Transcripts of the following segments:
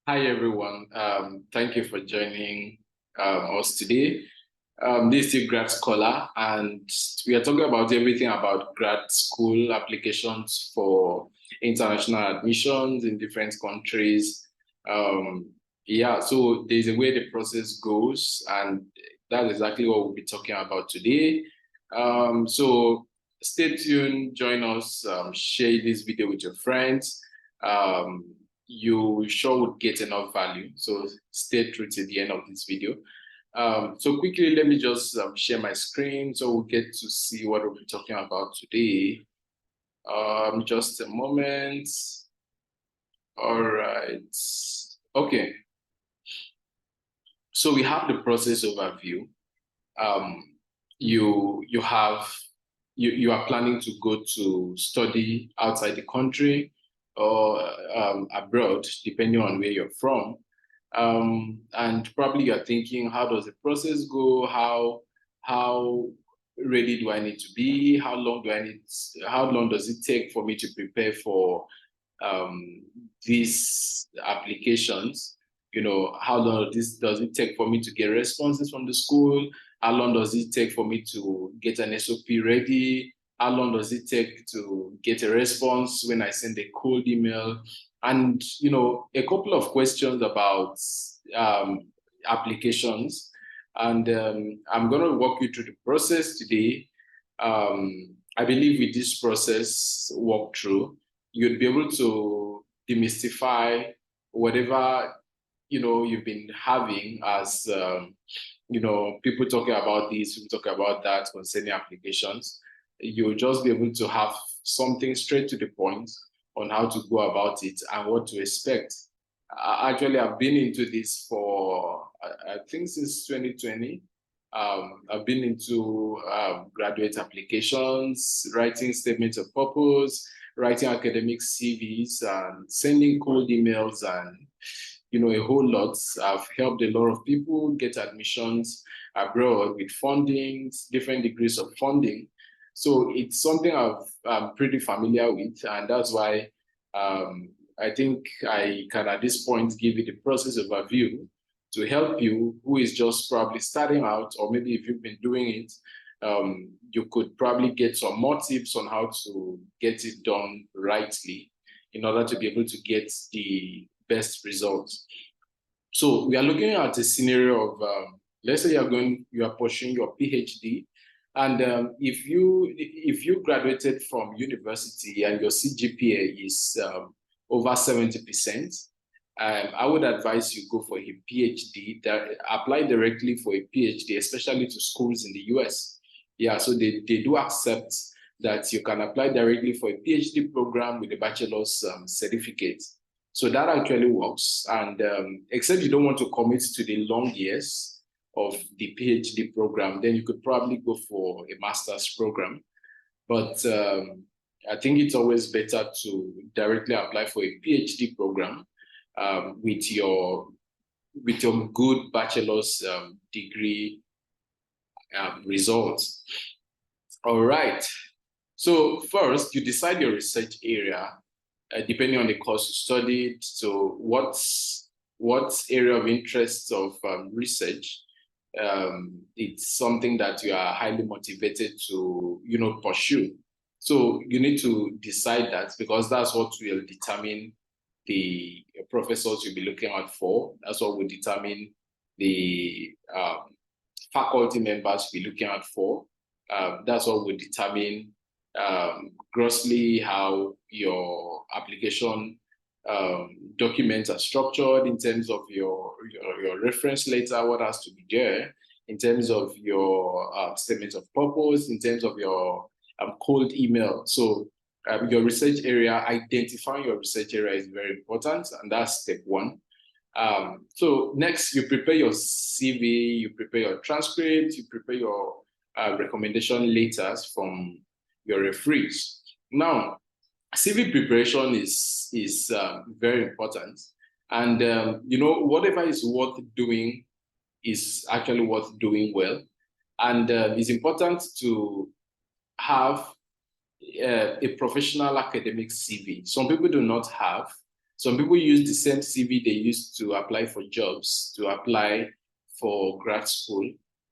Hi, everyone. Thank you for joining us today. This is Grad Scholar, and we are talking about everything about grad school applications for international admissions in different countries. So there's a way the process goes, and that's exactly what we'll be talking about today. So stay tuned, join us, share this video with your friends. You sure would get enough value. So stay through to the end of this video. So quickly, let me just share my screen so we'll get to see what we'll be talking about today. Just a moment. All right. Okay. So we have the process overview. You are planning to go to study outside the country or abroad, depending on where you're from. And probably you're thinking, how does the process go? How ready do I need to be? How long does it take for me to prepare for these applications? How long does it take for me to get responses from the school? How long does it take for me to get an SOP ready? How long does it take to get a response when I send a cold email? And, a couple of questions about applications. And I'm going to walk you through the process today. I believe with this process walkthrough, you'd be able to demystify whatever you've been having as people talking about this, people talking about that concerning applications. You'll just be able to have something straight to the point on how to go about it and what to expect. Actually, I've been into this for I think since 2020. I've been into graduate applications, writing statements of purpose, writing academic CVs, and sending cold emails, and a whole lot. I've helped a lot of people get admissions abroad with funding, different degrees of funding. So it's something I'm pretty familiar with, and that's why I think I can at this point give you the process overview to help you who is just probably starting out, or maybe if you've been doing it, you could probably get some more tips on how to get it done rightly in order to be able to get the best results. So we are looking at a scenario of, let's say you are pursuing your PhD, and if you graduated from university and your CGPA is over 70%, I would advise you go for a PhD, apply directly for a PhD, especially to schools in the US. Yeah, so they do accept that you can apply directly for a PhD program with a bachelor's certificate. So that actually works. And except you don't want to commit to the long years of the PhD program, then you could probably go for a master's program. But I think it's always better to directly apply for a PhD program with your good bachelor's degree results. All right. So first, you decide your research area depending on the course you studied. So what area of interest of research? It's something that you are highly motivated to pursue. So you need to decide that, because that's what will determine the professors you'll be looking out for. That's what will determine the faculty members you'll be looking out for. That's what will determine grossly how your application documents are structured in terms of your reference letter, what has to be there, in terms of your statement of purpose, in terms of your cold email. So your research area, identifying your research area is very important, and that's step one. So next, you prepare your CV, you prepare your transcript, you prepare your recommendation letters from your referees. Now, CV preparation is very important, and whatever is worth doing is actually worth doing well, and it's important to have a professional academic CV. Some people do not have. Some people use the same CV they used to apply for jobs to apply for grad school,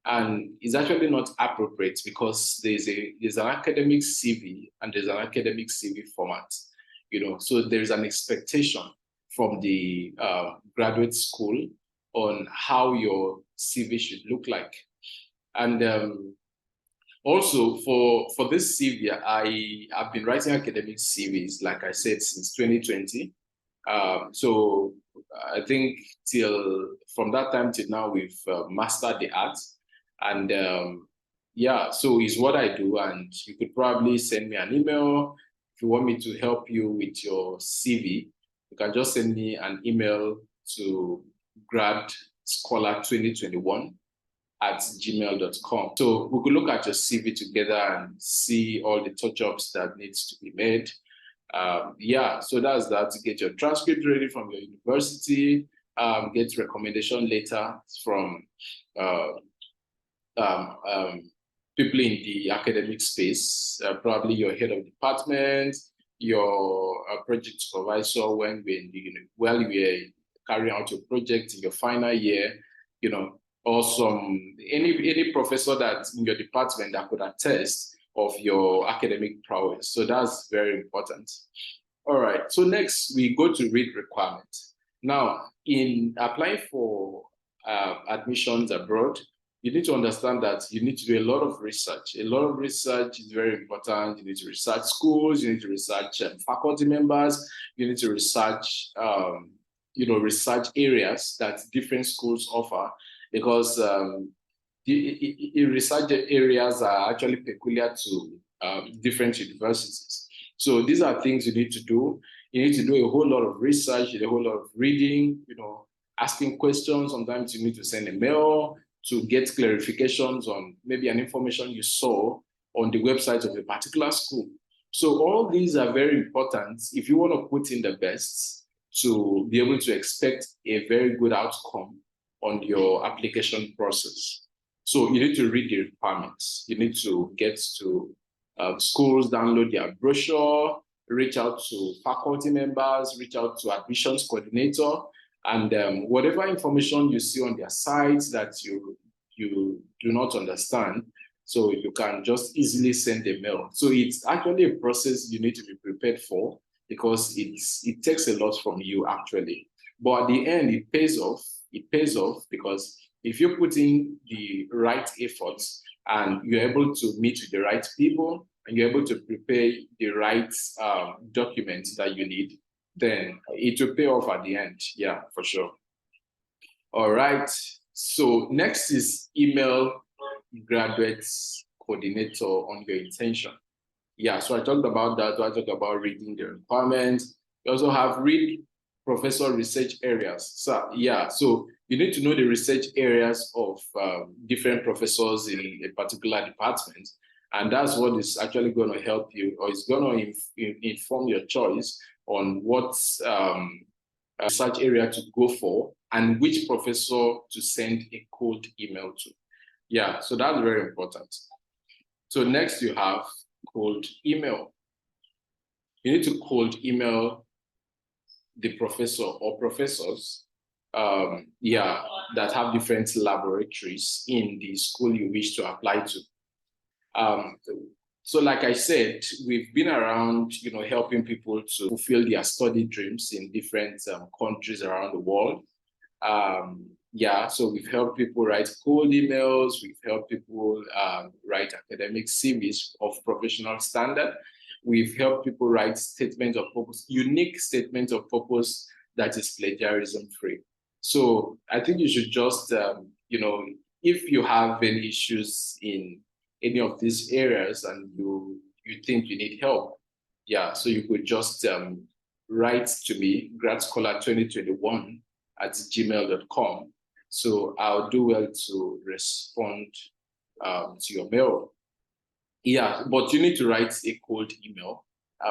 and it's actually not appropriate because there's an academic CV and there's an academic CV format, so there's an expectation from the graduate school on how your CV should look like. And also for this CV, I've been writing academic CVs, like I said, since 2020. So I think from that time till now, we've mastered the art. And yeah, so it's what I do. And you could probably send me an email if you want me to help you with your CV. You can just send me an email to gradscholar2021@gmail.com. So we could look at your CV together and see all the touch-ups that needs to be made. Yeah, so that's that. To get your transcript ready from your university, get recommendation letter from people in the academic space, probably your head of department, your project supervisor when we are carrying out your project in your final year, or any professor that's in your department that could attest of your academic prowess. So that's very important. All right, so next we go to read requirements. Now, in applying for admissions abroad, you need to understand that you need to do a lot of research. A lot of research is very important. You need to research schools, you need to research faculty members, you need to research, research areas that different schools offer, because research areas are actually peculiar to different universities. So these are things you need to do. You need to do a whole lot of research, a whole lot of reading, asking questions. Sometimes you need to send a mail to get clarifications on maybe an information you saw on the website of a particular school. So all these are very important if you want to put in the best to be able to expect a very good outcome on your application process. So you need to read the requirements. You need to get to schools, download their brochure, reach out to faculty members, reach out to admissions coordinator, and whatever information you see on their sites that you do not understand, so you can just easily send a mail. So it's actually a process you need to be prepared for, because it takes a lot from you actually. But at the end, it pays off. It pays off because if you put in the right efforts and you're able to meet with the right people and you're able to prepare the right documents that you need, then it will pay off at the end. Yeah, for sure. All right. So next is email graduates coordinator on your intention. Yeah, so I talked about that. I talked about reading the requirements. You also have read professor research areas. So yeah, so you need to know the research areas of different professors in a particular department. And that's what is actually going to help you, or it's going to inform your choice on what research area to go for and which professor to send a cold email to. Yeah, so that's very important. So next you have cold email. You need to cold email the professor or professors that have different laboratories in the school you wish to apply to. So like I said, we've been around, helping people to fulfill their study dreams in different countries around the world. Yeah, so we've helped people write cold emails. We've helped people write academic CVs of professional standard. We've helped people write statements of purpose, unique statements of purpose that is plagiarism free. So I think you should just, if you have any issues in any of these areas and you think you need help, yeah, so you could just write to me, gradscholar2021@gmail.com. So I'll do well to respond to your mail. Yeah, but you need to write a cold email,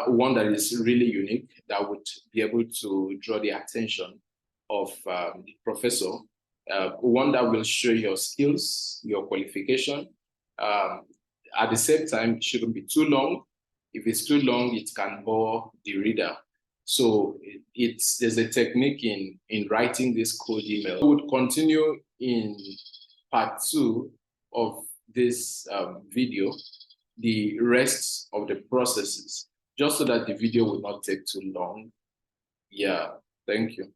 one that is really unique, that would be able to draw the attention of the professor, one that will show your skills, your qualification. At the same time, it shouldn't be too long. If it's too long, it can bore the reader. So there's a technique in writing this code email. We would continue in part 2 of this video, the rest of the processes, just so that the video will not take too long. Yeah, thank you.